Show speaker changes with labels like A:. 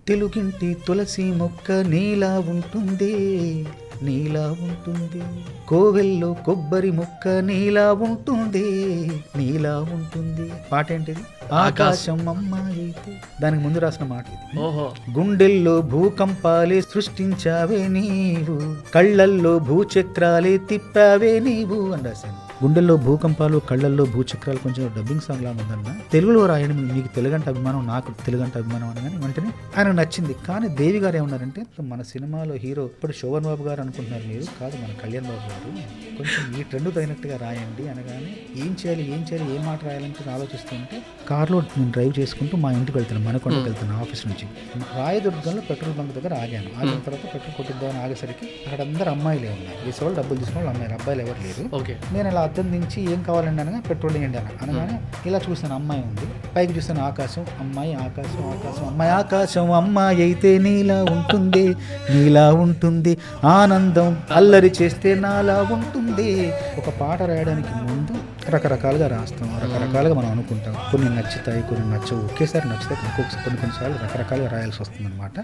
A: తెలుగింటి తులసి మొక్క నీలా ఉంటుంది, నీలా ఉంటుంది. కోవెల్లో కొబ్బరి మొక్క నీలా ఉంటుంది, నీలా ఉంటుంది. పాట ఏంటిది? ఆకాశం అమ్మాయితే. దానికి ముందు రాసిన మాట ఇది.
B: ఓహో.
A: గుండెల్లో భూకంపాలే సృష్టించావే నీవు, కళ్ళల్లో భూచక్రాలే తిప్పావే నీవు అని రాశాను. గుండెల్లో భూకంపాలు, కళ్ళల్లో భూచక్రాలు కొంచెం డబ్బింగ్ సాంగ్ లా ఉందన్న. తెలుగులో రాయండి, మీకు తెలుగంటే అభిమానం, నాకు తెలుగంటే అభిమానం అని. కానీ వెంటనే ఆయన నచ్చింది. కానీ దేవి గారు ఏమన్నారంటే, మన సినిమాలో హీరో ఇప్పుడు శోభన్ బాబు గారు అనుకుంటున్నారు మీరు, కాదు మన కళ్యాణ్ బాబు గారు, కొంచెం ఈ ట్రెండ్ తగినట్టుగా రాయండి అనగానే ఏం చేయాలి ఏ మాట రాయాలని ఆలోచిస్తుంటే కార్లో నేను డ్రైవ్ చేసుకుంటూ మా ఇంటికి వెళ్తాను, మనకొండకి వెళ్తాను ఆఫీస్ నుంచి. రాయదుర్గంలో పెట్రోల్ బంక్ దగ్గర ఆగాను. ఆగిన తర్వాత పెట్రోల్ కొట్టిద్దామని ఆగేసరికి అక్కడ అందరు అమ్మాయిలే ఉన్నారు. ఈ సోళ్ళు డబ్బులు తీసుకున్న అమ్మాయిలు, అబ్బాయిలు ఎవరు లేరు. నేను ఇలా అద్దం దించి ఏం కావాలండి అనగా పెట్రోల్ వేయండి అనగానే ఇలా చూసాను, అమ్మాయి ఉంది. పైకి చూస్తాను ఆకాశం, అమ్మాయి, ఆకాశం, ఆకాశం, అమ్మాయి, ఆకాశం అమ్మాయి అయితే నీలా ఉంటుంది, నీలా ఉంటుంది. ఆనందం అల్లరి చేస్తే నాలా ఉంటుంది. ఒక పాట రాయడానికి ముందు రకరకాలుగా రాస్తాం, రకరకాలుగా మనం అనుకుంటాం. కొన్ని నచ్చుతాయి, కొన్ని నచ్చవు. ఒకేసారి నచ్చుతాయి, కొన్నిసార్లు రకరకాలుగా రాయాల్సి వస్తుంది అనమాట.